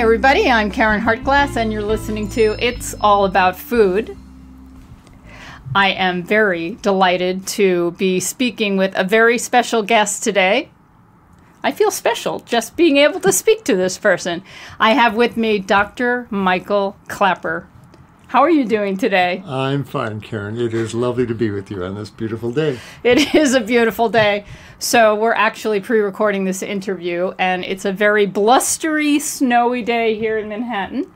everybody, I'm Karen Hartglass and you're listening to It's All About Food. I am very delighted to be speaking with a very special guest today. I feel special just being able to speak to this person. I have with me Dr. Michael Klaper. How are you doing today? I'm fine, Karen. It is lovely to be with you on this beautiful day. It is a beautiful day. So we're actually pre-recording this interview, and it's a very blustery, snowy day here in Manhattan.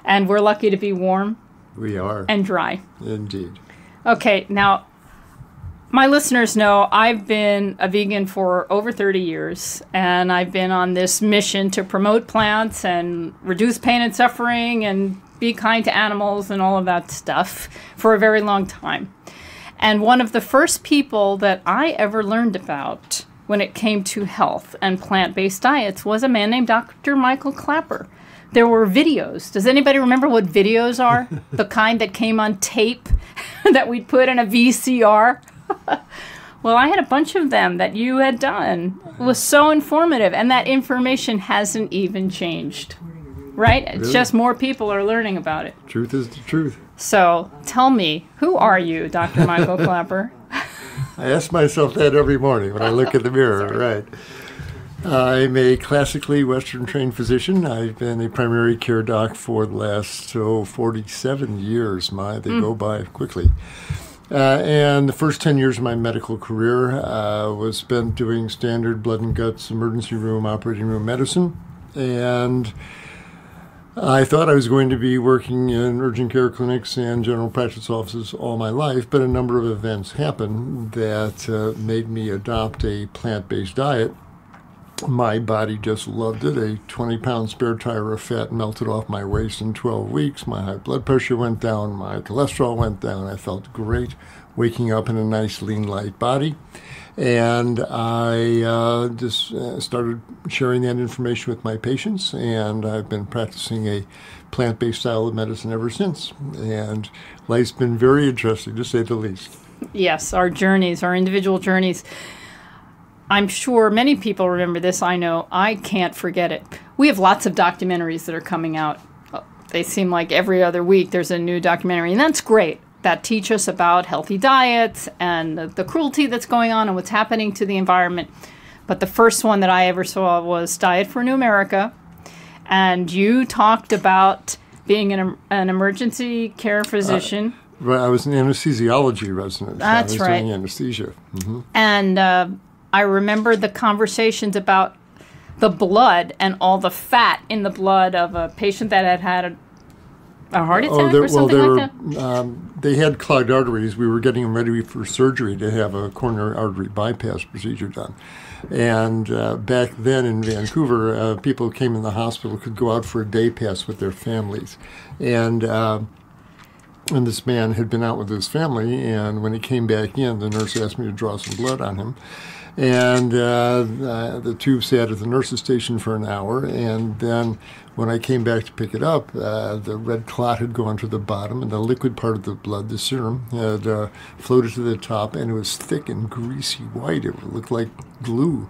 And we're lucky to be warm. We are. And dry. Indeed. Okay, now, my listeners know I've been a vegan for over 30 years, and I've been on this mission to promote plants and reduce pain and suffering and be kind to animals and all of that stuff for a very long time. And one of the first people that I ever learned about when it came to health and plant-based diets was a man named Dr. Michael Klaper. There were videos. Does anybody remember what videos are? The kind that came on tape that we'd put in a VCR? Well, I had a bunch of them that you had done. It was so informative, and that information hasn't even changed. Right? It's Really? just more people are learning about it. Truth is the truth. So tell me, who are you, Dr. Michael Klaper? I ask myself that every morning when I look in the mirror, right? I'm a classically Western-trained physician. I've been a primary care doc for the last 47 years. They go by quickly. And the first 10 years of my medical career was spent doing standard blood and guts, emergency room, operating room medicine. And I thought I was going to be working in urgent care clinics and general practice offices all my life, but a number of events happened that made me adopt a plant-based diet. My body just loved it. A 20-pound spare tire of fat melted off my waist in 12 weeks. My high blood pressure went down. My cholesterol went down. I felt great waking up in a nice, lean, light body. And I just started sharing that information with my patients, and I've been practicing a plant-based style of medicine ever since. And life's been very interesting, to say the least. Yes, our journeys, our individual journeys. I'm sure many people remember this. I know I can't forget it. We have lots of documentaries that are coming out. They seem like every other week there's a new documentary, and that's great. That teach us about healthy diets and the cruelty that's going on and what's happening to the environment. But the first one that I ever saw was Diet for New America. And you talked about being an emergency care physician. Right, I was an anesthesiology resident. That's I was right. doing anesthesia. Mm-hmm. And I remember the conversations about the blood and all the fat in the blood of a patient that had had a heart attack or something like that? They had clogged arteries. We were getting them ready for surgery to have a coronary artery bypass procedure done. And back then in Vancouver, people who came in the hospital could go out for a day pass with their families. And this man had been out with his family, and when he came back in, the nurse asked me to draw some blood on him. And the tube sat at the nurse's station for an hour, and then when I came back to pick it up, the red clot had gone to the bottom, and the liquid part of the blood, the serum, had floated to the top, and it was thick and greasy white. It looked like glue.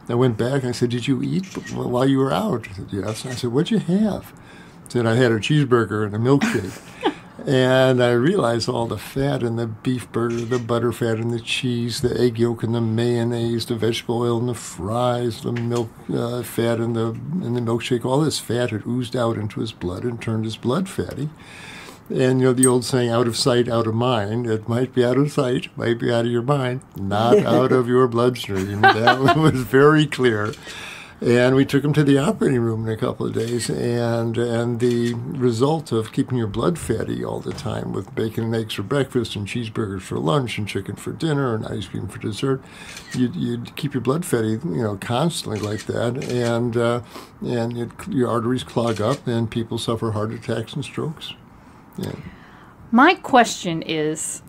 I went back, and I said, "Did you eat while you were out?" He said, "Yes." I said, "What'd you have?" He said, "I had a cheeseburger and a milkshake." And I realized all the fat in the beef burger, the butter fat in the cheese, the egg yolk and the mayonnaise, the vegetable oil in the fries, the milk fat in the milkshake, all this fat had oozed out into his blood and turned his blood fatty. And, the old saying, out of sight, out of mind. It might be out of sight, might be out of your mind, not out of your bloodstream. That was very clear. And we took him to the operating room in a couple of days, and the result of keeping your blood fatty all the time with bacon and eggs for breakfast and cheeseburgers for lunch and chicken for dinner and ice cream for dessert, you'd keep your blood fatty, constantly like that, and your arteries clog up, and people suffer heart attacks and strokes. Yeah. My question is,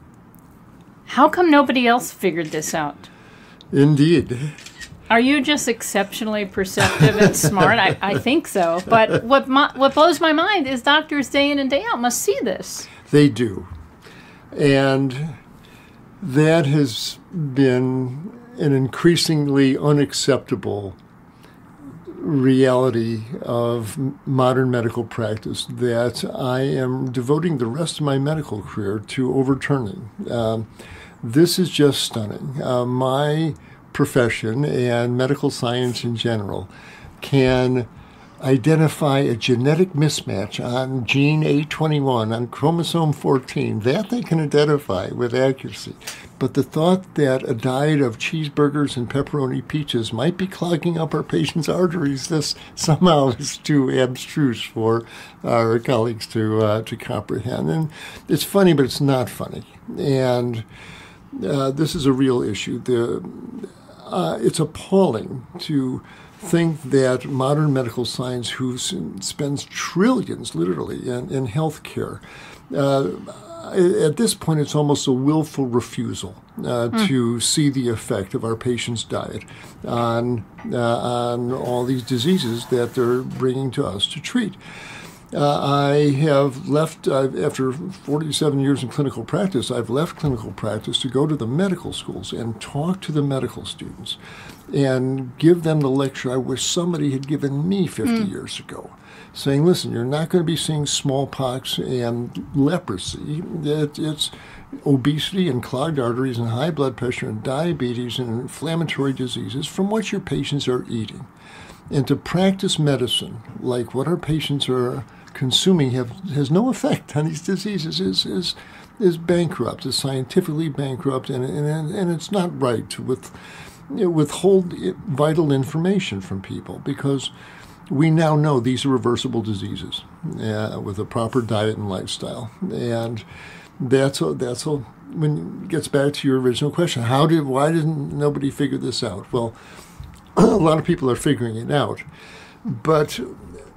how come nobody else figured this out? Indeed. Are you just exceptionally perceptive and smart? I think so. But what blows my mind is doctors day in and day out must see this. They do. And that has been an increasingly unacceptable reality of modern medical practice that I am devoting the rest of my medical career to overturning. This is just stunning. My profession and medical science in general can identify a genetic mismatch on gene A21, on chromosome 14. That they can identify with accuracy. But the thought that a diet of cheeseburgers and pepperoni pizzas might be clogging up our patients' arteries, this somehow is too abstruse for our colleagues to comprehend. And it's funny, but it's not funny. And this is a real issue. It's appalling to think that modern medical science, who spends trillions, literally, in health care, at this point, it's almost a willful refusal to see the effect of our patients' diet on all these diseases that they're bringing to us to treat. I have left, after 47 years in clinical practice, I've left clinical practice to go to the medical schools and talk to the medical students and give them the lecture I wish somebody had given me 50 years ago, saying, listen, you're not going to be seeing smallpox and leprosy. It's obesity and clogged arteries and high blood pressure and diabetes and inflammatory diseases from what your patients are eating. And to practice medicine like what our patients are consuming has no effect on these diseases is bankrupt, is scientifically bankrupt, and it's not right to withhold vital information from people, because we now know these are reversible diseases with a proper diet and lifestyle. And that's when it gets back to your original question, why didn't nobody figure this out? Well, a lot of people are figuring it out, but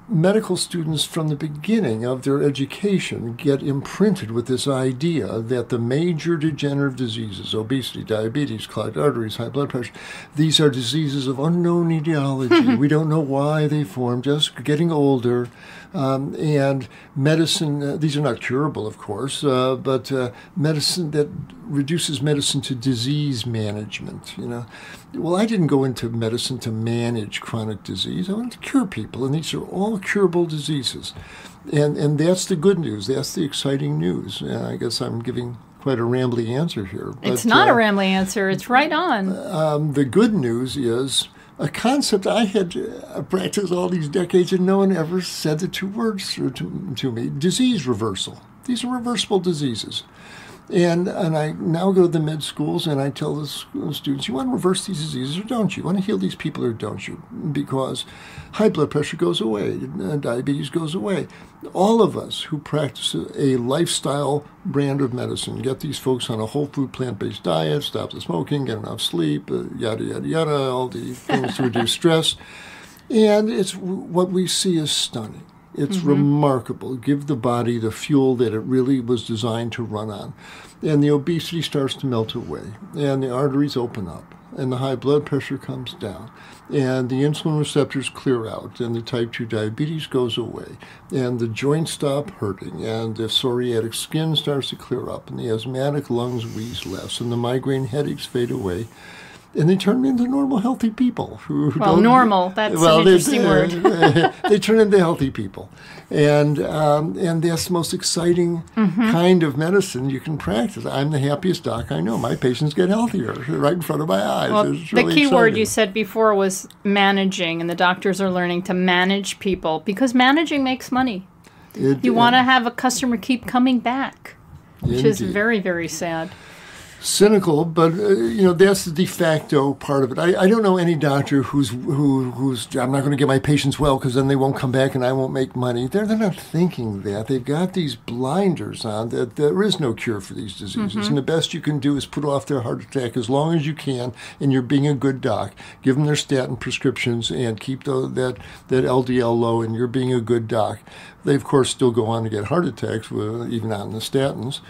medical students from the beginning of their education get imprinted with this idea that the major degenerative diseases, obesity, diabetes, clogged arteries, high blood pressure, these are diseases of unknown etiology. We don't know why they form, just getting older. And medicine, these are not curable, of course, but medicine that reduces medicine to disease management, Well, I didn't go into medicine to manage chronic disease. I wanted to cure people, and these are all curable diseases. And that's the good news. That's the exciting news. And I guess I'm giving quite a rambly answer here. But, it's not a rambly answer. It's right on. The good news is a concept I had practiced all these decades, and no one ever said the two words to me: disease reversal. These are reversible diseases. And I now go to the med schools and I tell the students, you want to reverse these diseases or don't you? You want to heal these people or don't you? Because high blood pressure goes away, diabetes goes away. All of us who practice a lifestyle brand of medicine, get these folks on a whole food plant-based diet, stop the smoking, get enough sleep, yada, yada, yada, all the things to reduce stress. And it's what we see is stunning. It's remarkable. Give the body the fuel that it really was designed to run on. And the obesity starts to melt away. And the arteries open up. And the high blood pressure comes down. And the insulin receptors clear out. And the type 2 diabetes goes away. And the joints stop hurting. And the psoriatic skin starts to clear up. And the asthmatic lungs wheeze less. And the migraine headaches fade away. And they turn into normal, healthy people. Normal, that's an interesting word. They turn into healthy people. And that's the most exciting kind of medicine you can practice. I'm the happiest doc I know. My patients get healthier right in front of my eyes. Well, it's really the key exciting. word you said before was managing, and the doctors are learning to manage people, because managing makes money. You want to have a customer keep coming back, which is very, very sad. Cynical, but that's the de facto part of it. I don't know any doctor who's I'm not going to get my patients well because then they won't come back and I won't make money. They're not thinking that. They've got these blinders on that there is no cure for these diseases, and the best you can do is put off their heart attack as long as you can, and you're being a good doc. Give them their statin prescriptions and keep that LDL low, and you're being a good doc. They of course still go on to get heart attacks even on the statins.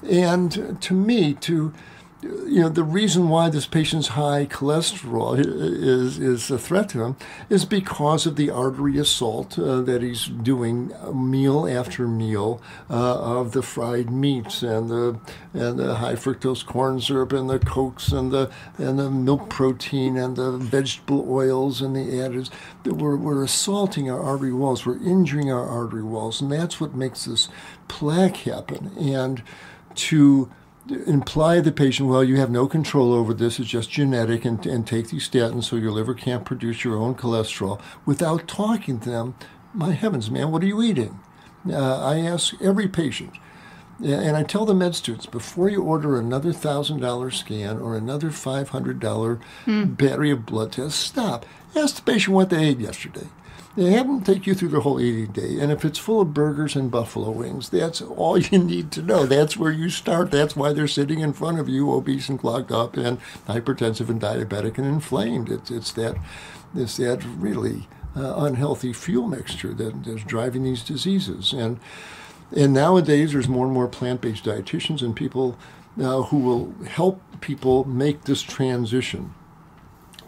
And to me, to the reason why this patient's high cholesterol is a threat to him is because of the artery assault that he's doing meal after meal of the fried meats and the high fructose corn syrup and the Cokes and the milk protein and the vegetable oils and the additives. We're assaulting our artery walls. We're injuring our artery walls, and that's what makes this plaque happen. And to imply the patient, well, you have no control over this, it's just genetic, and take these statins so your liver can't produce your own cholesterol, without talking to them, my heavens, man, what are you eating? I ask every patient, and I tell the med students, before you order another $1,000 scan or another $500 battery of blood tests, stop. Ask the patient what they ate yesterday. They have them take you through the whole eating day. And if it's full of burgers and buffalo wings, that's all you need to know. That's where you start. That's why they're sitting in front of you, obese and clogged up and hypertensive and diabetic and inflamed. It's that really unhealthy fuel mixture that's driving these diseases. And nowadays, there's more and more plant-based dietitians and people who will help people make this transition.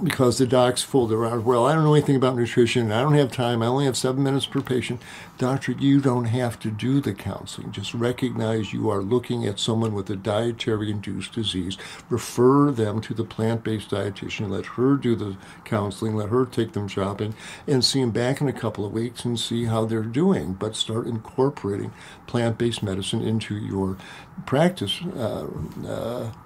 Because the docs fool around, well, I don't know anything about nutrition, I don't have time, I only have 7 minutes per patient. Doctor, you don't have to do the counseling. Just recognize you are looking at someone with a dietary-induced disease. Refer them to the plant-based dietitian. Let her do the counseling. Let her take them shopping and see them back in a couple of weeks and see how they're doing. But start incorporating plant-based medicine into your practice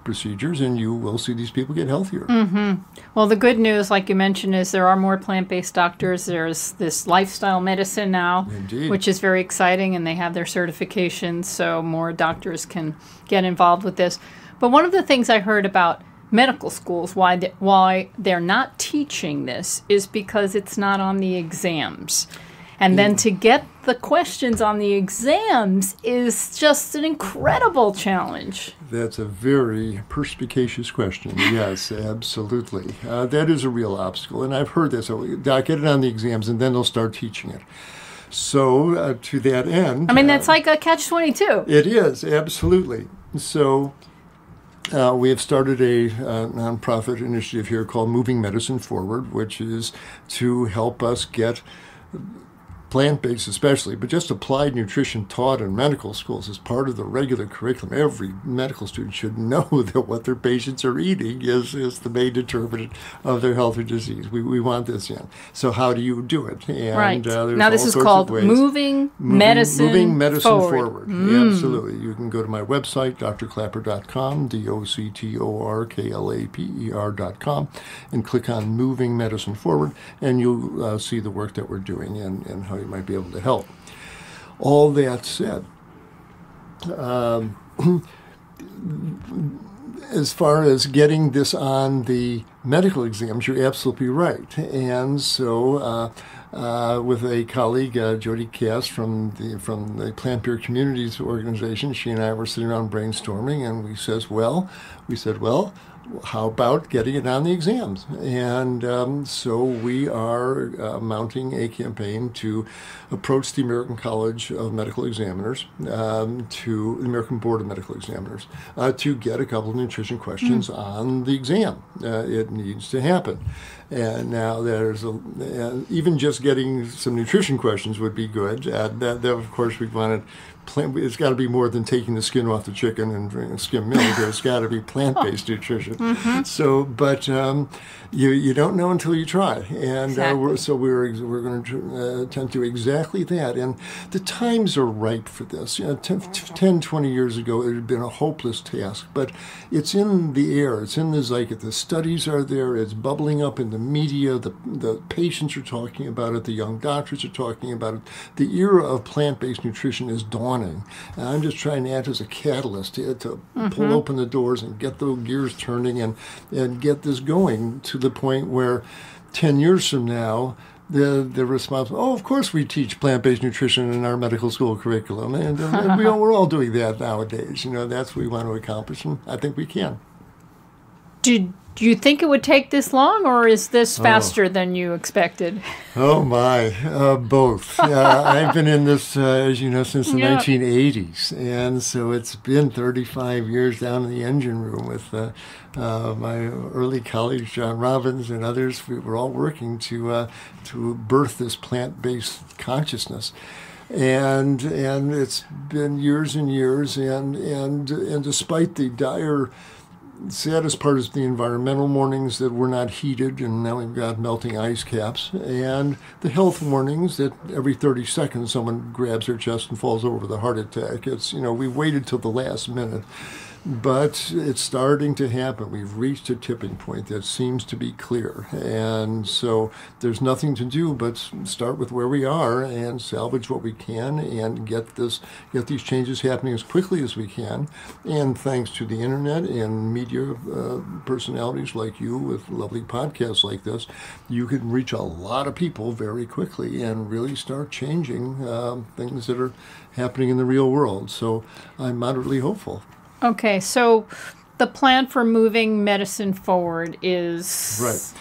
procedures, and you will see these people get healthier. Mm-hmm. Well, the good news, like you mentioned, is there are more plant-based doctors. There's this lifestyle medicine now, Indeed. Which is very exciting, and they have their certifications, so more doctors can get involved with this. But one of the things I heard about medical schools, why they're not teaching this, is because it's not on the exams. And then to get the questions on the exams is just an incredible challenge. That's a very perspicacious question. Yes, absolutely. That is a real obstacle. And I've heard this. So, Doc, get it on the exams, and then they'll start teaching it. So to that end... I mean, that's like a catch-22. It is, absolutely. So we have started a nonprofit initiative here called Moving Medicine Forward, which is to help us get plant-based especially, but just applied nutrition taught in medical schools as part of the regular curriculum. Every medical student should know that what their patients are eating is the main determinant of their health or disease. We want this in. So how do you do it? And, right. Now this is called Moving Medicine Forward. Absolutely. You can go to my website, drklapper.com, doctorklaper.com, and click on Moving Medicine Forward, and you'll see the work that we're doing and how you might be able to help. All that said, as far as getting this on the medical exams, you're absolutely right. And so with a colleague, Jody Cass from the Plant Beer Communities Organization, she and I were sitting around brainstorming, and we said, well, how about getting it on the exams? And so we are mounting a campaign to approach the American College of Medical Examiners, to the American Board of Medical Examiners, to get a couple of nutrition questions on the exam. It needs to happen. And now even just getting some nutrition questions would be good. That of course, we wanted. It's got to be more than taking the skin off the chicken and drinking skim milk. There's got to be plant-based nutrition. Mm-hmm. So, but you don't know until you try, and exactly. we're going to attempt to do exactly that. And the times are ripe for this. 10, 20 years ago, it had been a hopeless task, but it's in the air. It's in the zeitgeist. The studies are there. It's bubbling up in the media. The patients are talking about it. The young doctors are talking about it. The era of plant-based nutrition is dawning. And I'm just trying to act as a catalyst to pull open the doors and get the gears turning and get this going to the point where 10 years from now, the response, of course we teach plant-based nutrition in our medical school curriculum. And we're all doing that nowadays. That's what we want to accomplish, and I think we can. Do you think it would take this long, or is this faster than you expected? Oh, my. Both. I've been in this, as you know, since the 1980s. And so it's been 35 years down in the engine room with my early colleagues, John Robbins and others. We were all working to birth this plant-based consciousness. And it's been years and years. And despite the dire saddest part is the environmental warnings that we're not heated, and now we've got melting ice caps, and the health warnings that every 30 seconds someone grabs their chest and falls over with a heart attack. It's, we waited till the last minute, but it's starting to happen. We've reached a tipping point that seems to be clear, and so there's nothing to do but start with where we are and salvage what we can and get these changes happening as quickly as we can. And thanks to the internet and media personalities like you with lovely podcasts like this, you can reach a lot of people very quickly and really start changing things that are happening in the real world. So I'm moderately hopeful. Okay, so the plan for moving medicine forward is... want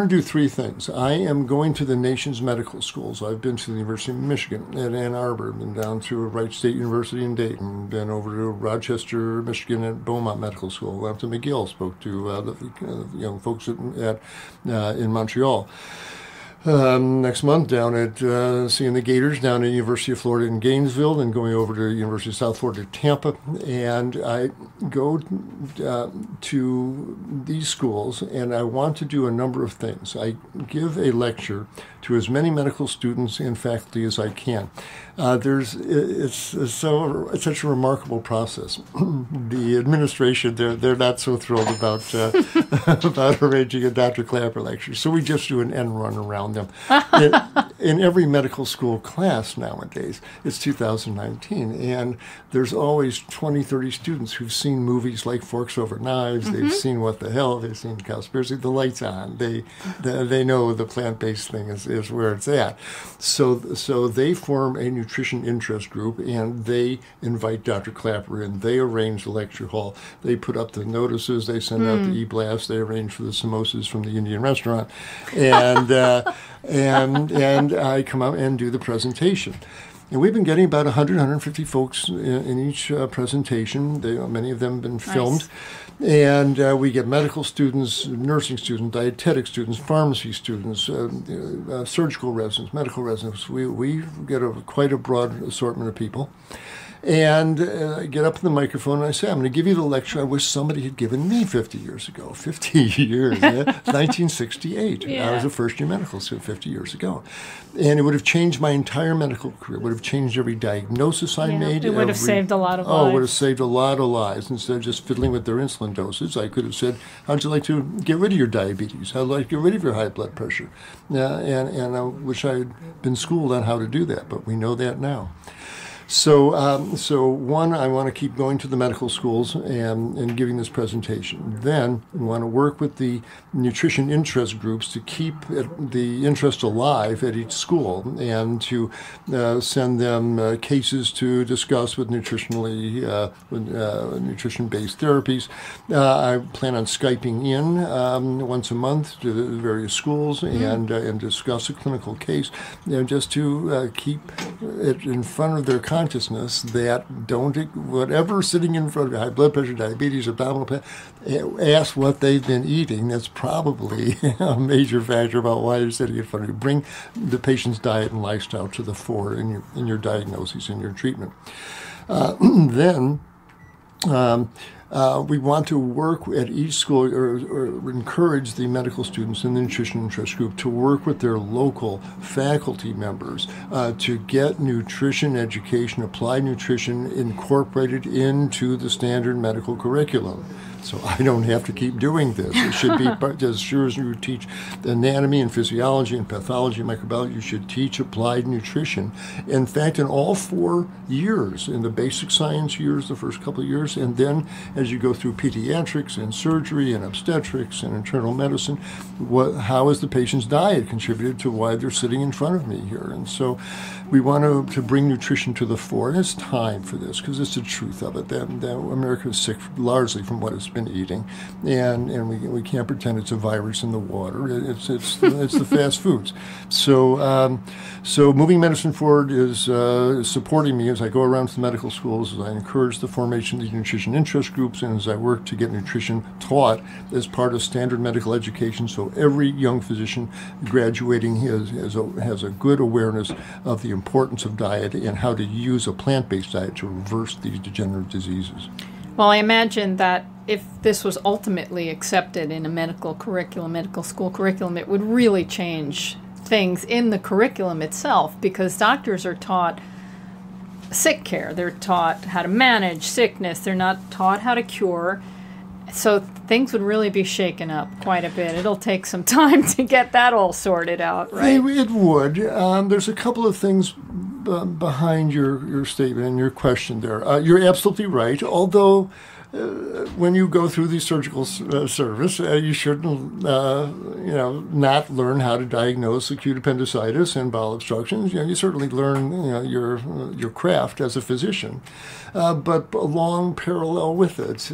to do three things. I am going to the nation's medical schools. I've been to the University of Michigan at Ann Arbor, been down to Wright State University in Dayton, been over to Rochester, Michigan at Beaumont Medical School, went to McGill, spoke to the young folks in Montreal. Next month down at seeing the Gators down at University of Florida in Gainesville, and going over to University of South Florida Tampa. And I go to these schools, and I want to do a number of things. I give a lecture to as many medical students and faculty as I can. It's such a remarkable process. The administration, they're not so thrilled about about arranging a Dr. Klapper lecture, so we just do an end run around them. In every medical school class nowadays, it's 2019, and there's always 20, 30 students who've seen movies like Forks Over Knives. Mm-hmm. They've seen What the Hell. They've seen Cowspiracy. The light's on. They know the plant-based thing is where it's at. So they form a nutrition interest group, and they invite Dr. Klapper in. They arrange the lecture hall. They put up the notices. They send out the e-blasts. They arrange for the samosas from the Indian restaurant, and I come out and do the presentation. And we've been getting about 100, 150 folks in each presentation. Many of them have been filmed. Nice. And we get medical students, nursing students, dietetic students, pharmacy students, surgical residents, medical residents. We get quite a broad assortment of people. And I get up in the microphone and I say, I'm going to give you the lecture I wish somebody had given me 50 years ago. 50 years, 1968. Yeah. I was a first-year medical student 50 years ago. And it would have changed my entire medical career. It would have changed every diagnosis I made. It would have saved a lot of lives. Oh, it would have saved a lot of lives. Instead of just fiddling with their insulin doses, I could have said, how'd you like to get rid of your diabetes? How'd you like to get rid of your high blood pressure? And I wish I had been schooled on how to do that, but we know that now. So one, I want to keep going to the medical schools and giving this presentation. Then we want to work with the nutrition interest groups to keep the interest alive at each school, and to send them cases to discuss with nutrition-based therapies. I plan on Skyping in once a month to the various schools and discuss a clinical case, just to keep it in front of their consciousness that whatever sitting in front of you, high blood pressure, diabetes, abdominal pain, ask what they've been eating. That's probably a major factor about why they're sitting in front of you. Bring the patient's diet and lifestyle to the fore in your diagnosis and your treatment. We want to work at each school or encourage the medical students in the nutrition interest group to work with their local faculty members to get nutrition education, applied nutrition incorporated into the standard medical curriculum. So I don't have to keep doing this. It should be, as sure as you teach anatomy and physiology and pathology and microbiology, you should teach applied nutrition. In fact, in all 4 years, in the basic science years, the first couple of years, and then as you go through pediatrics and surgery and obstetrics and internal medicine, how has the patient's diet contributed to why they're sitting in front of me here? And so we want to bring nutrition to the fore, and it's time for this, because it's the truth of it, that America is sick largely from what is been eating, and we can't pretend it's a virus in the water. It's the fast foods. So moving medicine forward is supporting me as I go around to the medical schools, as I encourage the formation of these nutrition interest groups, and as I work to get nutrition taught as part of standard medical education, so every young physician graduating has a good awareness of the importance of diet and how to use a plant-based diet to reverse these degenerative diseases. Well, I imagine that if this was ultimately accepted in a medical curriculum, medical school curriculum, it would really change things in the curriculum itself, because doctors are taught sick care. They're taught how to manage sickness. They're not taught how to cure. So things would really be shaken up quite a bit. It'll take some time to get that all sorted out, right? It would. There's a couple of things behind your statement and your question there. You're absolutely right, although when you go through the surgical service, you shouldn't, not learn how to diagnose acute appendicitis and bowel obstructions. You certainly learn, your craft as a physician, but along parallel with it,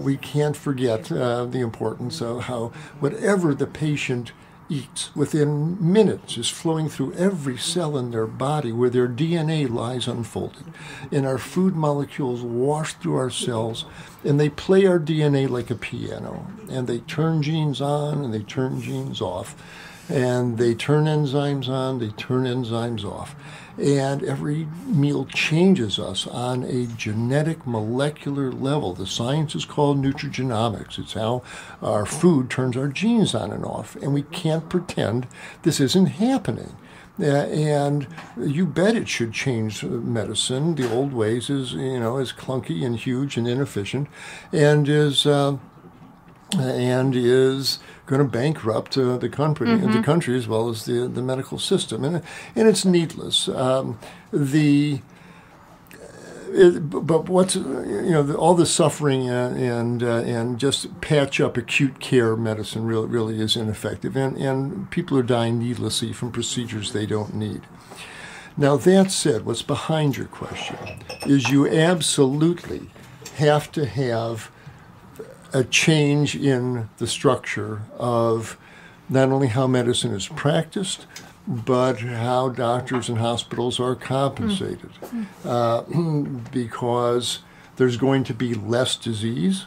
we can't forget the importance of how whatever the patient eats within minutes is flowing through every cell in their body where their DNA lies unfolded. And our food molecules wash through our cells, and they play our DNA like a piano. And they turn genes on and they turn genes off. And they turn enzymes on, they turn enzymes off. And every meal changes us on a genetic molecular level. The science is called nutrigenomics. It's how our food turns our genes on and off. And we can't pretend this isn't happening. And you bet it should change medicine. The old ways is clunky and huge and inefficient, and is going to bankrupt the country as well as the medical system, and it's needless. But what's all the suffering and just patch up acute care medicine really is ineffective, and people are dying needlessly from procedures they don't need. Now, that said, what's behind your question is you absolutely have to have a change in the structure of not only how medicine is practiced, but how doctors and hospitals are compensated. Because there's going to be less disease,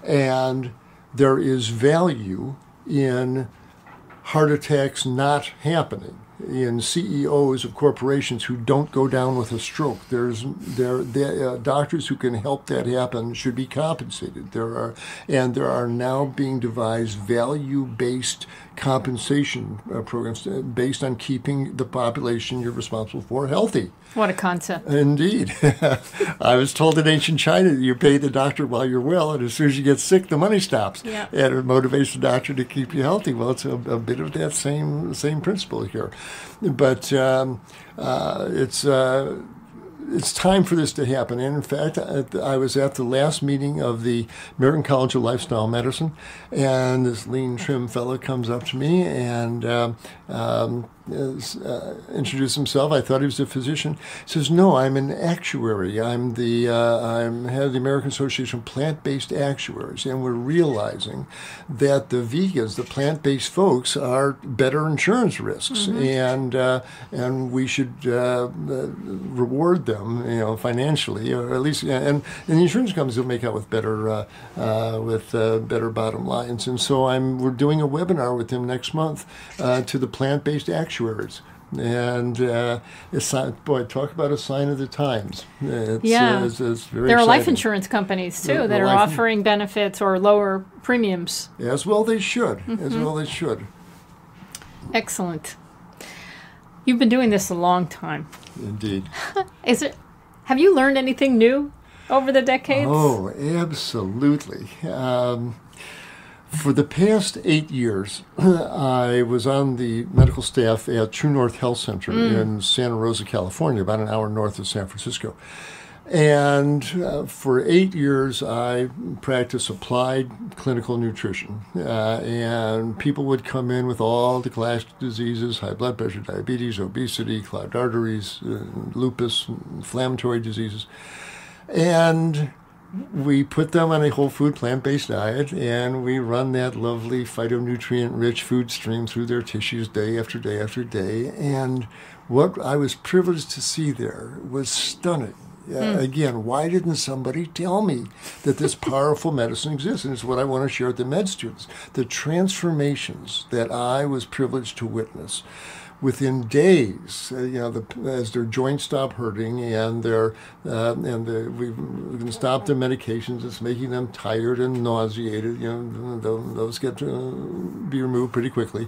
and there is value in heart attacks not happening, in CEOs of corporations who don't go down with a stroke. Doctors who can help that happen should be compensated. There are now being devised value-based compensation programs based on keeping the population you're responsible for healthy. What a concept. Indeed. I was told in ancient China that you pay the doctor while you're well, and as soon as you get sick, the money stops. Yeah. And it motivates the doctor to keep you healthy. Well, it's a bit of that same principle here. But it's time for this to happen. And in fact, I was at the last meeting of the American College of Lifestyle Medicine, and this lean, trim fellow comes up to me and introduced himself. I thought he was a physician. He says, "No, I'm an actuary. I'm head of the American Association of Plant-Based Actuaries, and we're realizing that the vegans, the plant-based folks, are better insurance risks, and we should reward them, financially, or at least, and the insurance companies will make out with better bottom lines." And so we're doing a webinar with him next month to the plant-based actuaries. And talk about a sign of the times. It's very there are exciting. life insurance companies too that are offering benefits or lower premiums. As well they should. As well they should. Excellent. You've been doing this a long time. Indeed. Have you learned anything new over the decades? Oh, absolutely. For the past 8 years, I was on the medical staff at True North Health Center in Santa Rosa, California, about an hour north of San Francisco. And for 8 years, I practiced applied clinical nutrition. And people would come in with all the classic diseases: high blood pressure, diabetes, obesity, clogged arteries, lupus, inflammatory diseases. And we put them on a whole food plant-based diet, and we run that lovely phytonutrient-rich food stream through their tissues day after day after day. And what I was privileged to see there was stunning. Again, why didn't somebody tell me that this powerful medicine exists? And it's what I want to share with the med students. The transformations that I was privileged to witness within days, as their joints stop hurting and we can stop their medications, it's making them tired and nauseated. Those get to be removed pretty quickly.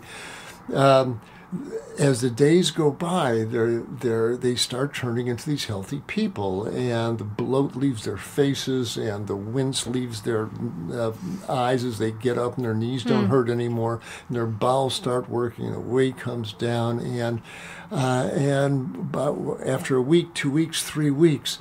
As the days go by, they start turning into these healthy people, and the bloat leaves their faces, and the wince leaves their eyes as they get up, and their knees don't hurt anymore, and their bowels start working, and the weight comes down, and after a week, 2 weeks, 3 weeks.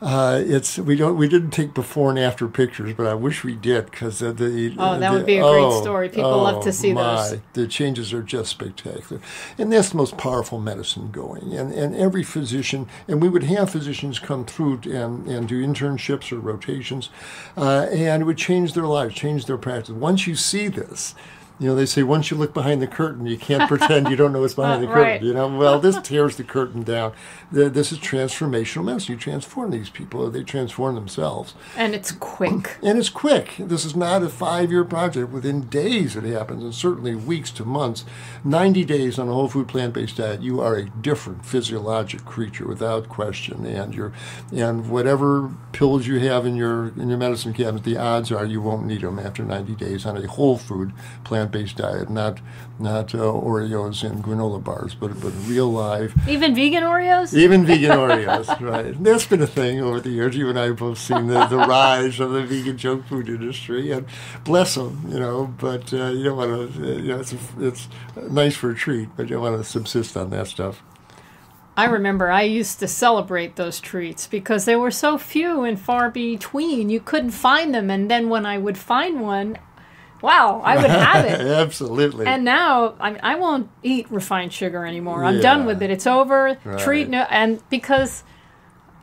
We didn't take before and after pictures, but I wish we did, because that would be a great story. People love to see those. The changes are just spectacular, and that's the most powerful medicine going. And every physician, and we would have physicians come through and do internships or rotations, and it would change their lives, change their practice. Once you see this. They say once you look behind the curtain, you can't pretend you don't know what's behind the curtain. Right. Well, this tears the curtain down. This is transformational medicine. You transform these people, or they transform themselves. And it's quick. This is not a 5-year project. Within days it happens, and certainly weeks to months. 90 days on a whole food plant-based diet, you are a different physiologic creature without question. And whatever pills you have in your medicine cabinet, the odds are you won't need them after 90 days on a whole food plant-based diet, not Oreos and granola bars, but real live. Even vegan Oreos? Even vegan Oreos, right. That's been a thing over the years. You and I have both seen the rise of the vegan junk food industry, and bless them, but you don't want to, it's nice for a treat, but you don't want to subsist on that stuff. I remember I used to celebrate those treats because they were so few and far between. You couldn't find them, and then when I would find one, wow, I would have it. Absolutely. And now I won't eat refined sugar anymore. I'm done with it. It's over. Right. And because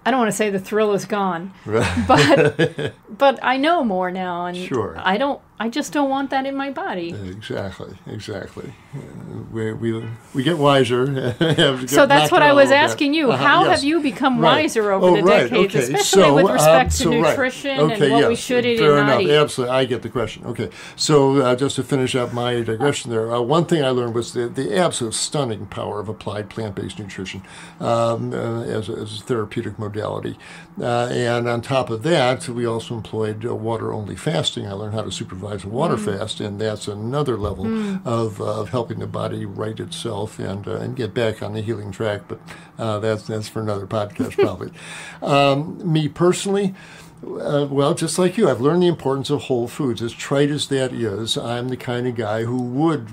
I don't want to say the thrill is gone, right. but I know more now, and sure. I just don't want that in my body. Exactly. We get wiser. So that's what I was asking you. How have you become wiser over the decades, especially with respect to nutrition and what we should eat and not eat? Absolutely. I get the question. Okay. So just to finish up my digression there, one thing I learned was the absolute stunning power of applied plant-based nutrition as a therapeutic modality. And on top of that, we also employed water-only fasting. I learned how to supervise a water fast, and that's another level of helping the body right itself and get back on the healing track. But that's for another podcast, probably. Me personally, well, just like you, I've learned the importance of whole foods. As trite as that is, I'm the kind of guy who would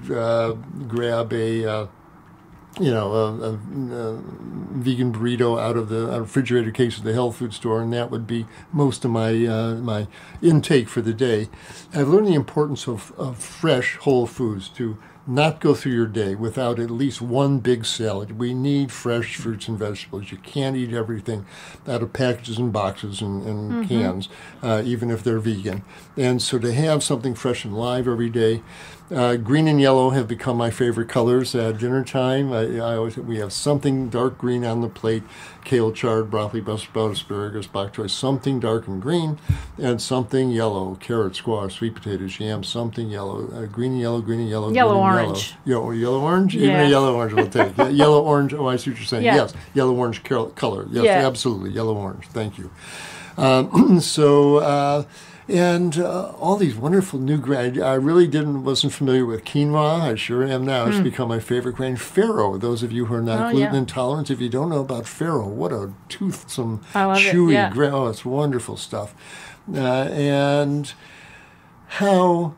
grab a vegan burrito out of the refrigerated case of the health food store, and that would be most of my my intake for the day. I've learned the importance of fresh whole foods, to not go through your day without at least one big salad. We need fresh fruits and vegetables. You can't eat everything out of packages and boxes and cans, even if they're vegan. And so to have something fresh and live every day. Green and yellow have become my favorite colors at dinner time. We have something dark green on the plate: kale, chard, broccoli, Brussels sprout, asparagus, bok choy, something dark and green, and something yellow: carrot, squash, sweet potatoes, yam, something yellow. Green and yellow, green and yellow, yellow orange. Yellow orange? Yeah. Even a yellow orange will take. Yellow orange, I see what you're saying. Yeah. Yes, yellow orange color. Yes, absolutely, yellow orange. Thank you. And all these wonderful new grains. I really wasn't familiar with quinoa. I sure am now. It's become my favorite grain. Farro, those of you who are not gluten intolerant, if you don't know about farro, what a toothsome, chewy grain. Oh, it's wonderful stuff. And how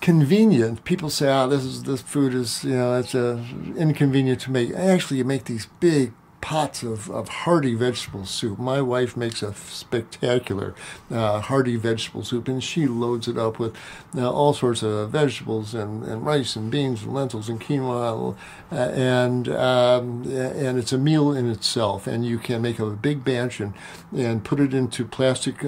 convenient. People say, this food is, it's inconvenient to make. Actually, you make these big, pots of hearty vegetable soup. My wife makes a spectacular hearty vegetable soup, and she loads it up with all sorts of vegetables and rice and beans and lentils and quinoa, and it's a meal in itself. And you can make a big batch and put it into plastic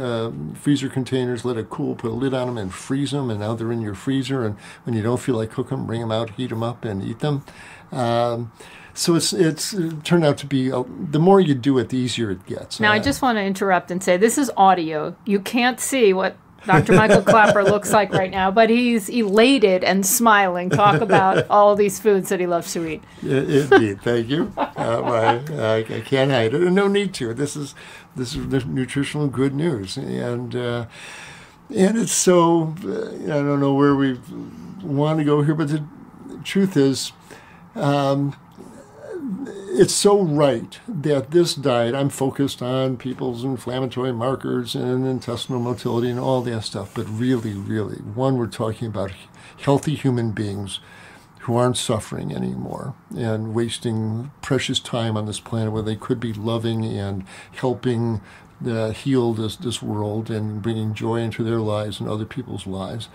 freezer containers, let it cool, put a lid on them, and freeze them. And now they're in your freezer. And when you don't feel like cooking them, bring them out, heat them up, and eat them. So it's turned out to be, the more you do it, the easier it gets. Now, I just want to interrupt and say, this is audio. You can't see what Dr. Michael Klaper looks like right now, but he's elated and smiling, talk about all these foods that he loves to eat. Indeed, thank you. I can't hide it, and no need to. This is nutritional good news, and it's so, I don't know where we want to go here, but the truth is, it's so right that this diet, I'm focused on people's inflammatory markers and intestinal motility and all that stuff, but really, really, we're talking about healthy human beings who aren't suffering anymore and wasting precious time on this planet where they could be loving and helping heal this world and bringing joy into their lives and other people's lives.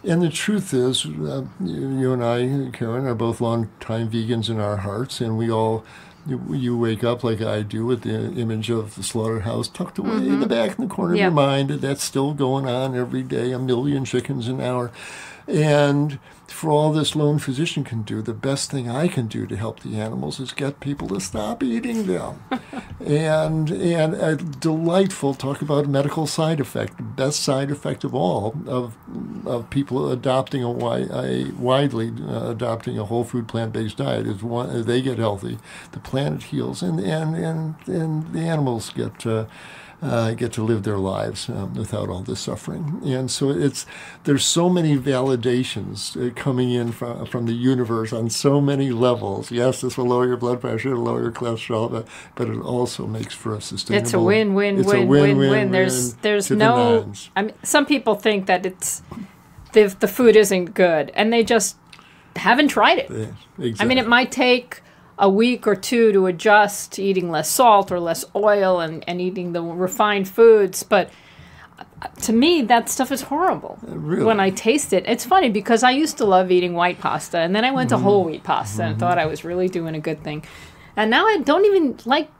And the truth is, you and I, Karen, are both long-time vegans in our hearts, and you wake up like I do with the image of the slaughterhouse tucked away in the back in the corner of your mind, and that's still going on every day, 1 million chickens an hour. And for all this lone physician can do, the best thing I can do to help the animals is get people to stop eating them. and a delightful talk about medical side effect, the best side effect of all of people adopting widely adopting a whole food plant-based diet is they get healthy, the planet heals, and the animals get to live their lives without all this suffering. And so there's so many validations coming in from the universe on so many levels. Yes, this will lower your blood pressure, it'll lower your cholesterol, but it also makes for a sustainable... It's a win-win-win-win-win. There's no... I mean, some people think that the food isn't good, and they just haven't tried it. Yeah, exactly. I mean, it might take a week or two to adjust to eating less salt or less oil and eating the refined foods. But to me, that stuff is horrible. Really? When I taste it. It's funny because I used to love eating white pasta, and then I went to whole wheat pasta and thought I was really doing a good thing. And now I don't even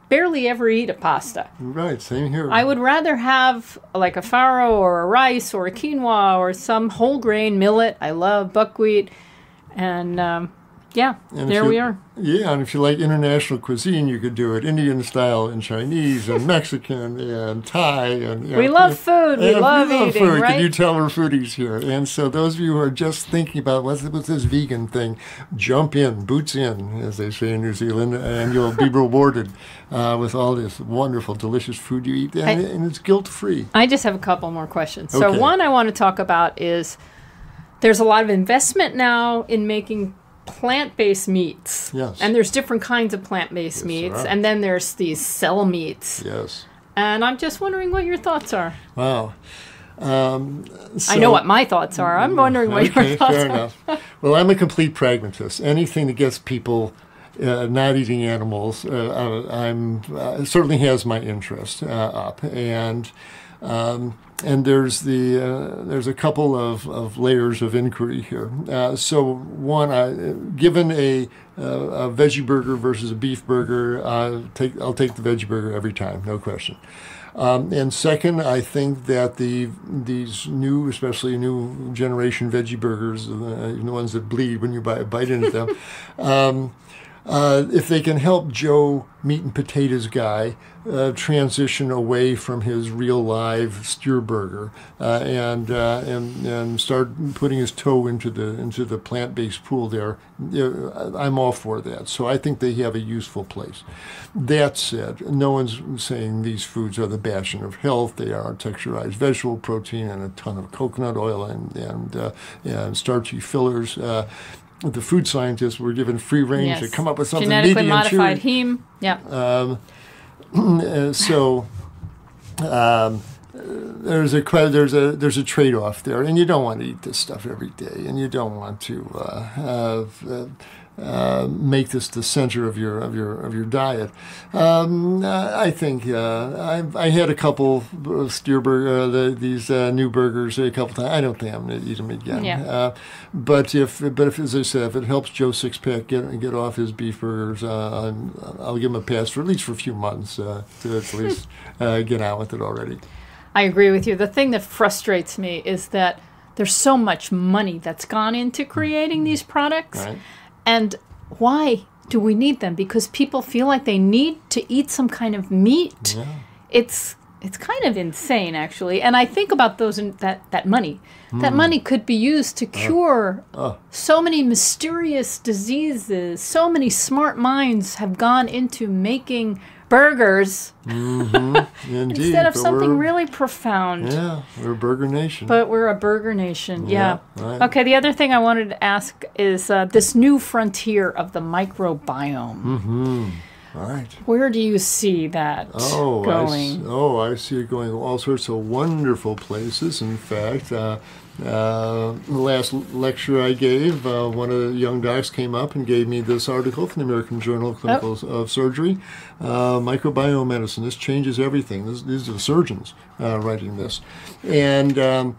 barely ever eat a pasta. Right, same here. I would rather have like a farro or a rice or a quinoa or some whole grain millet. I love buckwheat. And there we are. Yeah, and if you like international cuisine, you could do it Indian style and Chinese and Mexican and Thai. And we love food. We love eating, food. Right? Can you tell we're foodies here? And so those of you who are just thinking about what's this vegan thing, jump in, boots in, as they say in New Zealand, and you'll be rewarded with all this wonderful, delicious food you eat, and it's guilt-free. I just have a couple more questions. Okay. So one I want to talk about is there's a lot of investment now in making plant-based meats. Yes. And there's different kinds of plant-based meats. And then there's these cell meats. Yes. And I'm just wondering what your thoughts are. Wow. I know what my thoughts are. I'm wondering what your thoughts fair are. Enough. Well, I'm a complete pragmatist. Anything that gets people not eating animals, certainly has my interest up. And there's a couple of layers of inquiry here. So one, given a veggie burger versus a beef burger, I'll take the veggie burger every time, no question. And second, I think that these new, especially new generation veggie burgers, the ones that bleed when you bite into them, if they can help Joe meat and potatoes guy transition away from his real live steer burger and start putting his toe into the plant-based pool there, I'm all for that. So I think they have a useful place. That said, no one's saying these foods are the bastion of health. They are texturized vegetable protein and a ton of coconut oil and starchy fillers. The food scientists were given free range to come up with something genetically meaty modified and chewy. heme. Yeah. there's a trade-off there, and you don't want to eat this stuff every day, and you don't want to make this the center of your diet. I think I had a couple steer burger, these new burgers a couple times. I don't think I'm going to eat them again. Yeah. But if as I said, if it helps Joe Sixpack get off his beef burgers, I'll give him a pass for at least for a few months to at least get on with it already. I agree with you. The thing that frustrates me is that there's so much money that's gone into creating these products. Right. And why do we need them? Because people feel like they need to eat some kind of meat. Yeah. It's kind of insane, actually. And I think about that money. That money could be used to cure so many mysterious diseases. So many smart minds have gone into making burgers Indeed. instead of something really profound. Yeah, we're a burger nation. But we're a burger nation, yeah. Right. Okay, the other thing I wanted to ask is this new frontier of the microbiome. All right. Where do you see that going? I see it going all sorts of wonderful places. In fact, the last lecture I gave, one of the young docs came up and gave me this article from the American Journal of Clinical Surgery, Microbiome Medicine. This changes everything. These are the surgeons writing this. And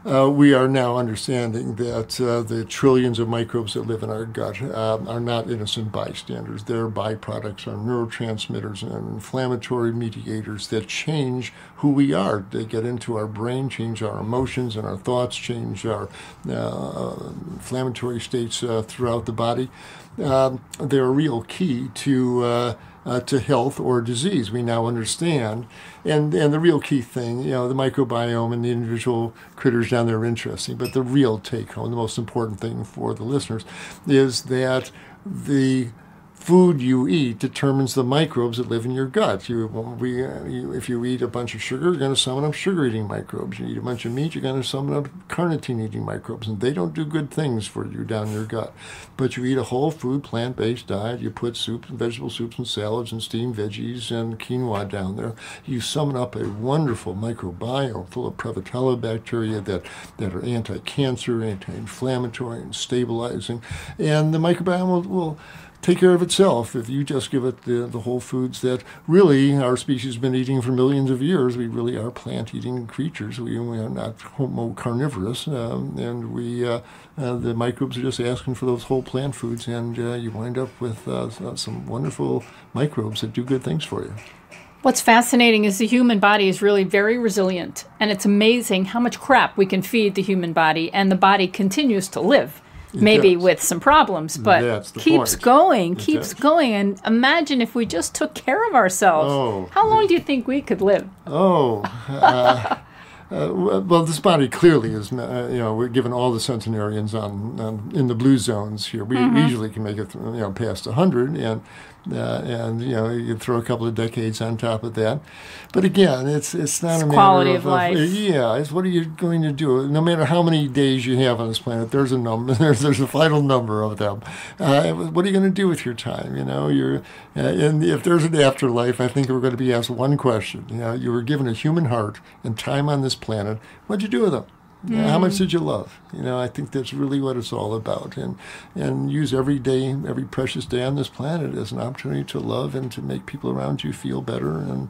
we are now understanding that the trillions of microbes that live in our gut are not innocent bystanders. Their byproducts are neurotransmitters and inflammatory mediators that change who we are. They get into our brain, change our emotions and our thoughts, change our inflammatory states throughout the body. They're a real key to health or disease. We now understand. And the real key thing, the microbiome and the individual critters down there are interesting, but the real take-home, the most important thing for the listeners, is that the food you eat determines the microbes that live in your gut. If you eat a bunch of sugar, you're going to summon up sugar-eating microbes. You eat a bunch of meat, you're going to summon up carnitine-eating microbes, and they don't do good things for you down your gut. But you eat a whole food, plant-based diet, you put soups and vegetable soups and salads and steamed veggies and quinoa down there, you summon up a wonderful microbiome full of Prevotella bacteria that are anti-cancer, anti-inflammatory, and stabilizing. And the microbiome will take care of itself if you just give it the whole foods that really our species has been eating for millions of years. We really are plant-eating creatures. We are not homo carnivorous, and the microbes are just asking for those whole plant foods, and you wind up with some wonderful microbes that do good things for you. What's fascinating is the human body is really very resilient, and it's amazing how much crap we can feed the human body, and the body continues to live. Maybe with some problems, but keeps going. And imagine if we just took care of ourselves. How long do you think we could live? Well, this body clearly is, we're given all the centenarians in the blue zones here. We usually can make it, past 100, and you can throw a couple of decades on top of that. But again, it's not a matter quality of life. It's what are you going to do? No matter how many days you have on this planet, there's a number. There's a final number of them. What are you going to do with your time? And if there's an afterlife, I think we're going to be asked one question. You were given a human heart and time on this planet. What'd you do with them? How much did you love? I think that's really what it's all about. And use every day, every precious day on this planet as an opportunity to love and to make people around you feel better. And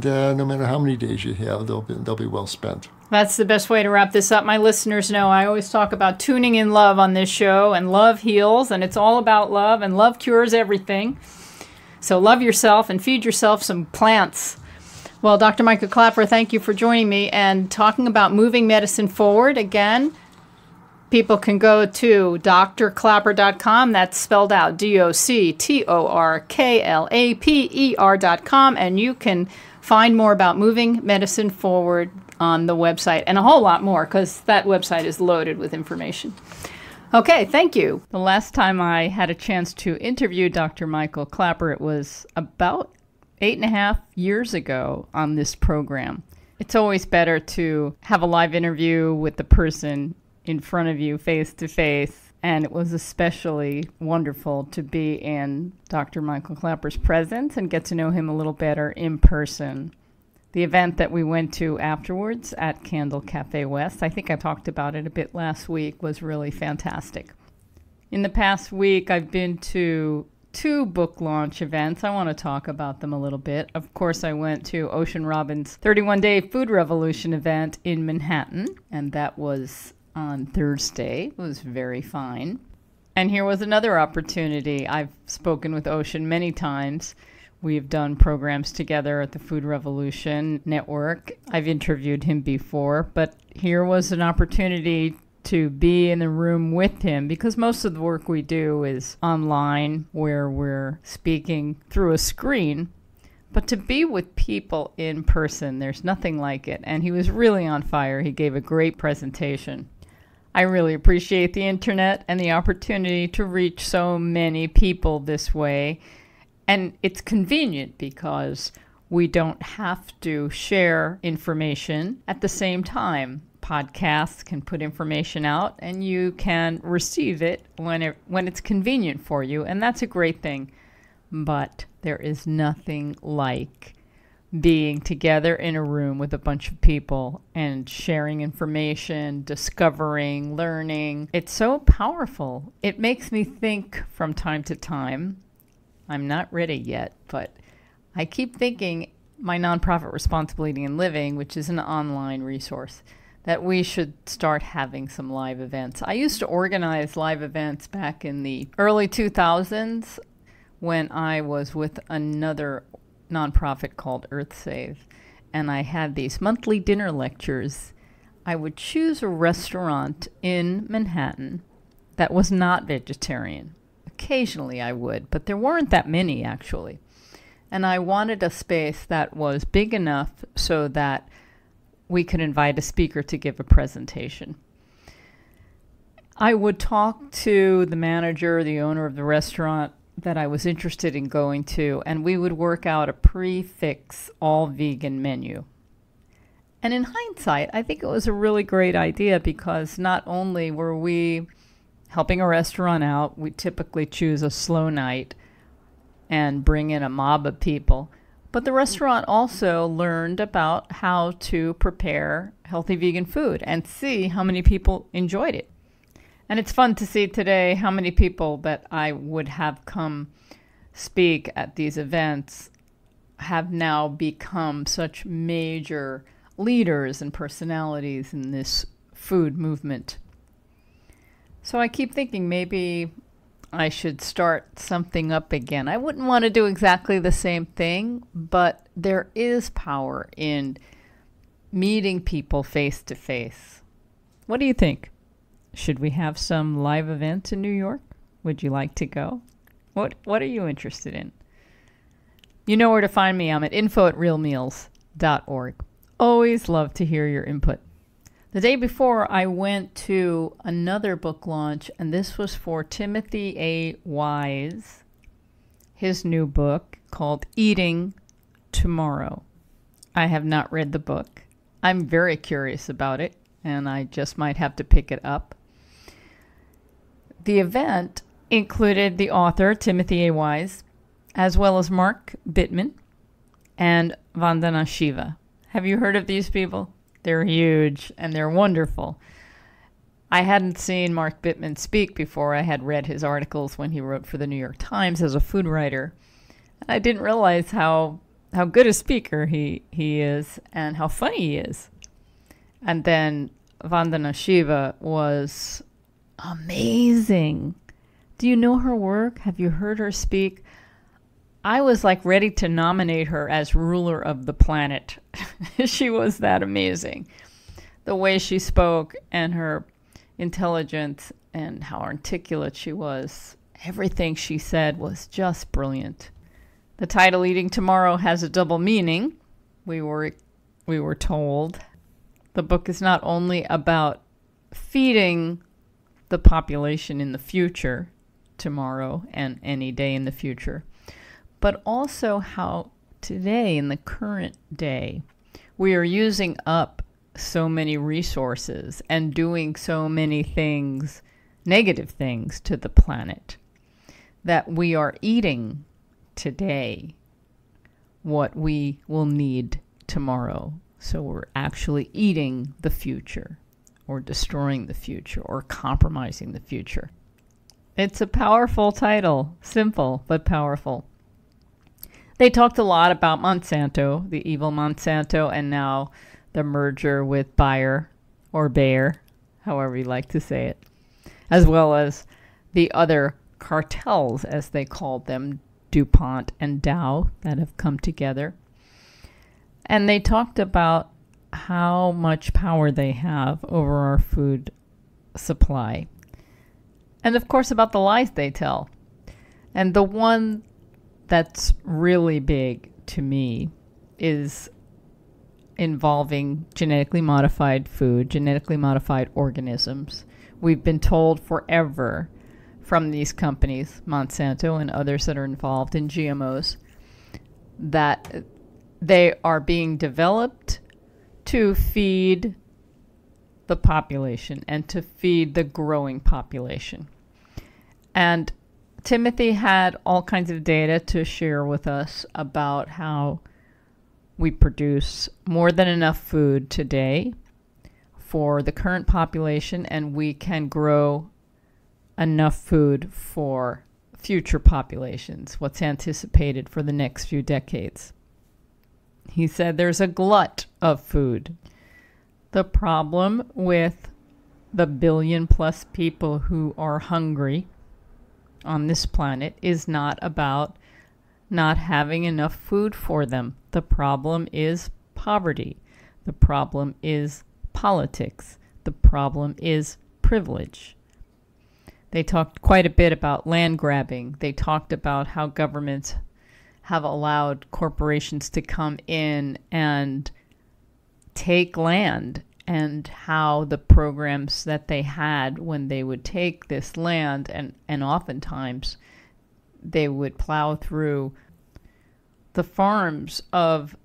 no matter how many days you have, they'll be well spent. That's the best way to wrap this up. My listeners know I always talk about tuning in love on this show, and love heals, and it's all about love, and love cures everything. So love yourself and feed yourself some plants. Well, Dr. Michael Klaper, thank you for joining me and talking about moving medicine forward. Again, people can go to drklapper.com. That's spelled out DOCTORKLAPER.com, and you can find more about moving medicine forward on the website, and a whole lot more, because that website is loaded with information. Okay, thank you. The last time I had a chance to interview Dr. Michael Klaper, it was about 8.5 years ago on this program. It's always better to have a live interview with the person in front of you face to face, and it was especially wonderful to be in Dr. Michael Klaper's presence and get to know him a little better in person. The event that we went to afterwards at Candle Cafe West, I think I talked about it a bit last week, was really fantastic. In the past week, I've been to 2 book launch events. I want to talk about them a little bit. Of course, I went to Ocean Robin's 31-Day Food Revolution event in Manhattan, and that was on Thursday. It was very fine. And here was another opportunity. I've spoken with Ocean many times. We've done programs together at the Food Revolution Network. I've interviewed him before, but here was an opportunity to be in the room with him, because most of the work we do is online where we're speaking through a screen. But to be with people in person, there's nothing like it. And he was really on fire. He gave a great presentation. I really appreciate the internet and the opportunity to reach so many people this way. And it's convenient because we don't have to share information at the same time. Podcasts can put information out and you can receive it when it's convenient for you. And that's a great thing. But there is nothing like being together in a room with a bunch of people and sharing information, discovering, learning. It's so powerful. It makes me think from time to time. I'm not ready yet, but I keep thinking my nonprofit Responsible Eating and Living, which is an online resource, that we should start having some live events. I used to organize live events back in the early 2000s when I was with another nonprofit called EarthSave, and I had these monthly dinner lectures. I would choose a restaurant in Manhattan that was not vegetarian. Occasionally I would, but there weren't that many actually. And I wanted a space that was big enough so that we could invite a speaker to give a presentation. I would talk to the manager, the owner of the restaurant that I was interested in going to, and we would work out a prefix all-vegan menu. And in hindsight, I think it was a really great idea because not only were we helping a restaurant out, we typically choose a slow night and bring in a mob of people. But the restaurant also learned about how to prepare healthy vegan food and see how many people enjoyed it. And it's fun to see today how many people that I would have come speak at these events have now become such major leaders and personalities in this food movement. So I keep thinking maybe I should start something up again. I wouldn't want to do exactly the same thing, but there is power in meeting people face to face. What do you think? Should we have some live events in New York? Would you like to go? What are you interested in? You know where to find me. I'm at info@realmeals.org. Always love to hear your input. The day before, I went to another book launch, and this was for Timothy A. Wise, his new book called Eating Tomorrow. I have not read the book. I'm very curious about it, and I just might have to pick it up. The event included the author, Timothy A. Wise, as well as Mark Bittman and Vandana Shiva. Have you heard of these people? They're huge and they're wonderful. I hadn't seen Mark Bittman speak before. I had read his articles when he wrote for the New York Times as a food writer. And I didn't realize how good a speaker he is and how funny he is. And then Vandana Shiva was amazing. Do you know her work? Have you heard her speak? I was like ready to nominate her as ruler of the planet. She was that amazing. The way she spoke and her intelligence and how articulate she was. Everything she said was just brilliant. The title Eating Tomorrow has a double meaning, we were told. The book is not only about feeding the population in the future, tomorrow and any day in the future, but also how today, in the current day, we are using up so many resources and doing so many things, negative things to the planet, that we are eating today what we will need tomorrow. So we're actually eating the future, or destroying the future, or compromising the future. It's a powerful title, simple but powerful. They talked a lot about Monsanto, the evil Monsanto, and now the merger with Bayer, or Bayer, however you like to say it, as well as the other cartels, as they called them, DuPont and Dow, that have come together. And they talked about how much power they have over our food supply. And of course about the lies they tell. And the one that's really big to me is involving genetically modified food, genetically modified organisms. We've been told forever from these companies, Monsanto and others that are involved in GMOs, that they are being developed to feed the population and to feed the growing population. And Timothy had all kinds of data to share with us about how we produce more than enough food today for the current population, and we can grow enough food for future populations, what's anticipated for the next few decades. He said there's a glut of food. The problem with the 1 billion+ people who are hungry on this planet is not about not having enough food for them. The problem is poverty. The problem is politics. The problem is privilege. They talked quite a bit about land grabbing. They talked about how governments have allowed corporations to come in and take land, and how the programs that they had when they would take this land, and oftentimes they would plow through the farms of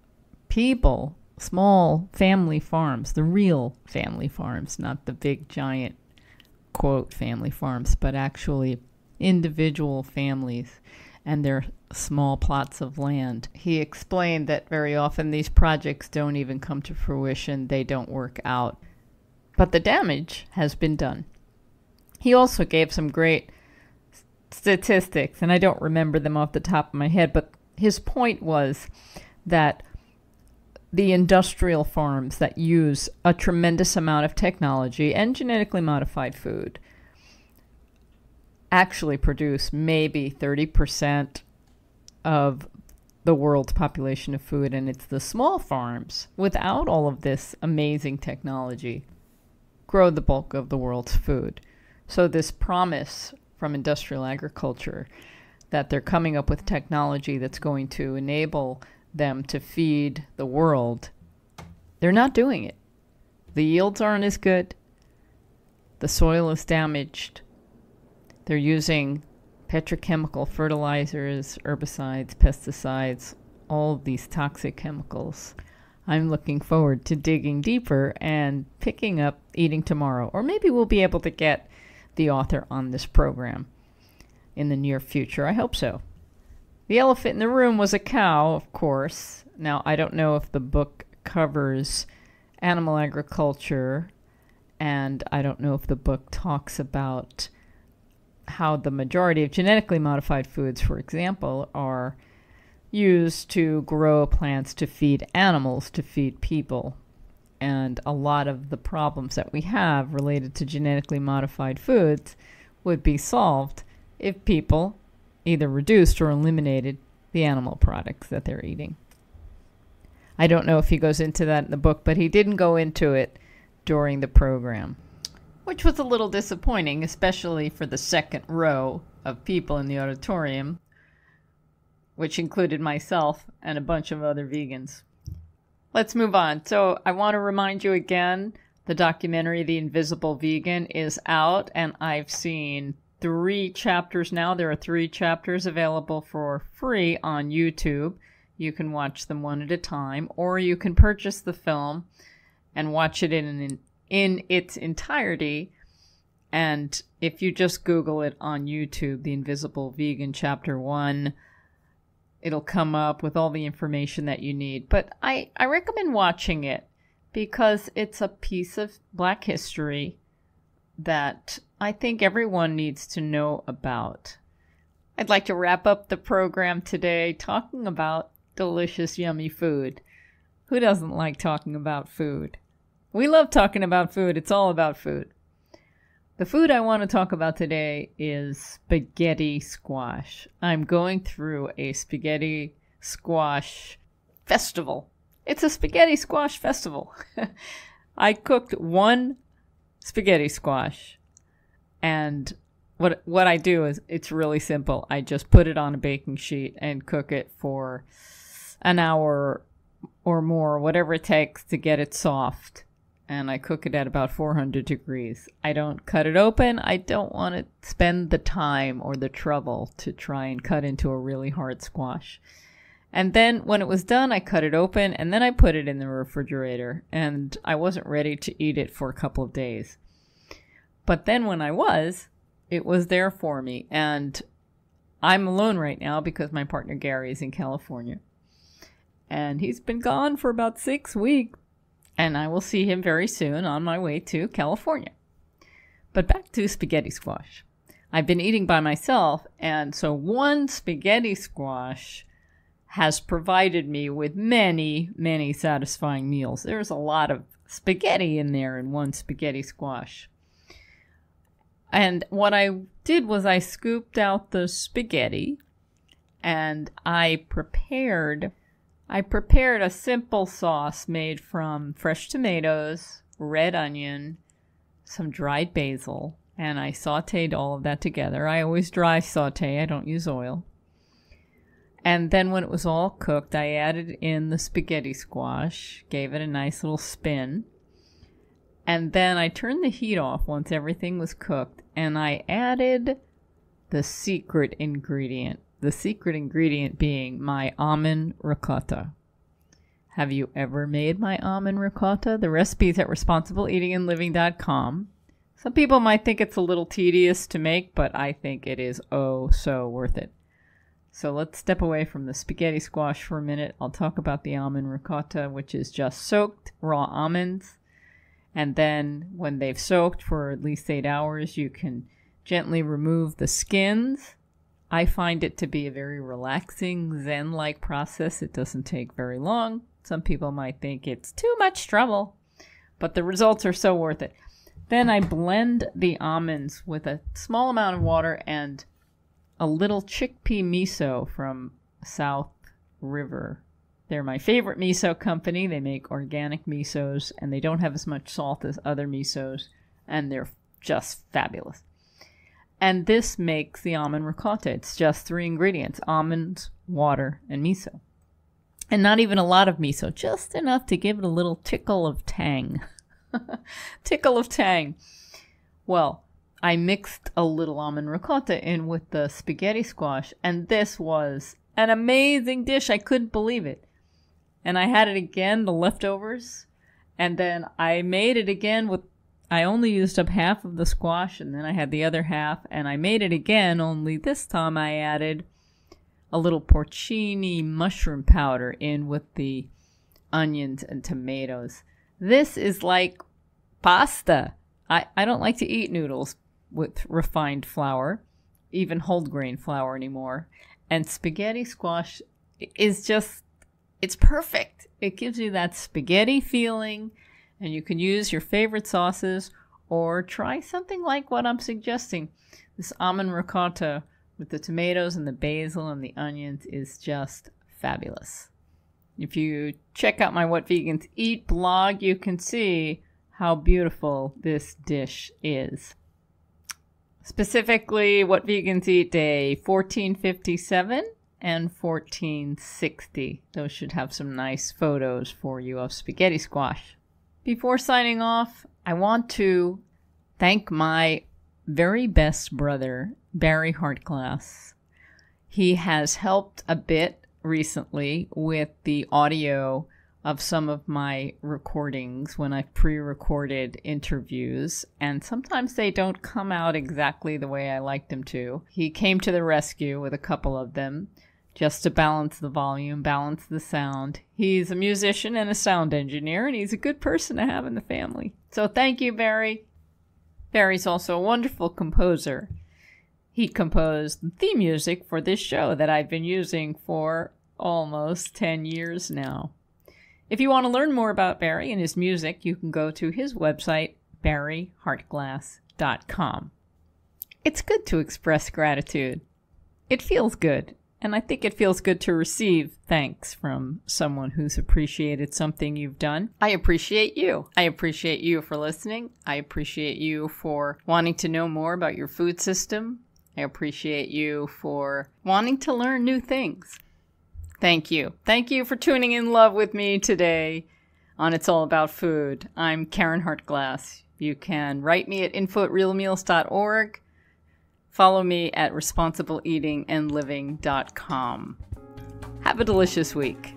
people, small family farms, the real family farms, not the big giant quote family farms, but actually individual families and their small plots of land. He explained that very often these projects don't even come to fruition, they don't work out, but the damage has been done. He also gave some great statistics, and I don't remember them off the top of my head, but his point was that the industrial farms that use a tremendous amount of technology and genetically modified food actually produce maybe 30% of the world's population of food, and it's the small farms, without all of this amazing technology, grow the bulk of the world's food. So this promise from industrial agriculture that they're coming up with technology that's going to enable them to feed the world, they're not doing it. The yields aren't as good. The soil is damaged. They're using petrochemical fertilizers, herbicides, pesticides, all of these toxic chemicals. I'm looking forward to digging deeper and picking up Eating Tomorrow, or maybe we'll be able to get the author on this program in the near future. I hope so. The elephant in the room was a cow, of course. Now, I don't know if the book covers animal agriculture, and I don't know if the book talks about how the majority of genetically modified foods, for example, are used to grow plants to feed animals, to feed people. And a lot of the problems that we have related to genetically modified foods would be solved if people either reduced or eliminated the animal products that they're eating. I don't know if he goes into that in the book, but he didn't go into it during the program, which was a little disappointing, especially for the second row of people in the auditorium, which included myself and a bunch of other vegans. Let's move on. So I want to remind you again, the documentary The Invisible Vegan is out, and I've seen 3 chapters now. There are 3 chapters available for free on YouTube. You can watch them one at a time, or you can purchase the film and watch it in its entirety. And if you just Google it on YouTube, The Invisible Vegan Chapter 1, it'll come up with all the information that you need. But I recommend watching it because it's a piece of Black history that I think everyone needs to know about. I'd like to wrap up the program today talking about delicious, yummy food. Who doesn't like talking about food? We love talking about food. It's all about food. The food I want to talk about today is spaghetti squash. I'm going through a spaghetti squash festival. It's a spaghetti squash festival. I cooked one spaghetti squash, and what I do is it's really simple. I just put it on a baking sheet and cook it for an hour or more, whatever it takes to get it soft. And I cook it at about 400 degrees. I don't cut it open. I don't want to spend the time or the trouble to try and cut into a really hard squash. And then when it was done, I cut it open and then I put it in the refrigerator. And I wasn't ready to eat it for a couple of days. But then when I was, it was there for me. And I'm alone right now because my partner Gary is in California. And he's been gone for about 6 weeks. And I will see him very soon on my way to California. But back to spaghetti squash. I've been eating by myself, and so one spaghetti squash has provided me with many, many satisfying meals. There's a lot of spaghetti in there in one spaghetti squash. And what I did was I scooped out the spaghetti, and I prepared a simple sauce made from fresh tomatoes, red onion, some dried basil, and I sauteed all of that together. I always dry saute, I don't use oil. And then when it was all cooked, I added in the spaghetti squash, gave it a nice little spin, and then I turned the heat off once everything was cooked, and I added the secret ingredient. The secret ingredient being my almond ricotta. Have you ever made my almond ricotta? The recipe's at responsibleeatingandliving.com. Some people might think it's a little tedious to make, but I think it is oh so worth it. So let's step away from the spaghetti squash for a minute. I'll talk about the almond ricotta, which is just soaked raw almonds. And then when they've soaked for at least 8 hours, you can gently remove the skins. I find it to be a very relaxing, zen-like process. It doesn't take very long. Some people might think it's too much trouble, but the results are so worth it. Then I blend the almonds with a small amount of water and a little chickpea miso from South River. They're my favorite miso company. They make organic misos, and they don't have as much salt as other misos, and they're just fabulous. And this makes the almond ricotta. It's just 3 ingredients: almonds, water, and miso. And not even a lot of miso, just enough to give it a little tickle of tang. Tickle of tang. Well, I mixed a little almond ricotta in with the spaghetti squash, and this was an amazing dish. I couldn't believe it. And I had it again, the leftovers, and then I made it again with, I only used up half of the squash, and then I had the other half, and I made it again, only this time I added a little porcini mushroom powder in with the onions and tomatoes. This is like pasta. I don't like to eat noodles with refined flour, even whole grain flour anymore. And spaghetti squash is just, it's perfect. It gives you that spaghetti feeling, and you can use your favorite sauces or try something like what I'm suggesting. This almond ricotta with the tomatoes and the basil and the onions is just fabulous. If you check out my What Vegans Eat blog, you can see how beautiful this dish is. Specifically, What Vegans Eat Day 1457 and 1460. Those should have some nice photos for you of spaghetti squash. Before signing off, I want to thank my very best brother, Barry Hartglass. He has helped a bit recently with the audio of some of my recordings when I've pre-recorded interviews, and sometimes they don't come out exactly the way I like them to. He came to the rescue with a couple of them just to balance the volume, balance the sound. He's a musician and a sound engineer, and he's a good person to have in the family. So thank you, Barry. Barry's also a wonderful composer. He composed the theme music for this show that I've been using for almost 10 years now. If you want to learn more about Barry and his music, you can go to his website, barryhartglass.com. It's good to express gratitude. It feels good, and I think it feels good to receive thanks from someone who's appreciated something you've done. I appreciate you. I appreciate you for listening. I appreciate you for wanting to know more about your food system. I appreciate you for wanting to learn new things. Thank you. Thank you for tuning in love with me today on It's All About Food. I'm Karen Hartglass. You can write me at info@realmeals.org. Follow me at responsibleeatingandliving.com. Have a delicious week.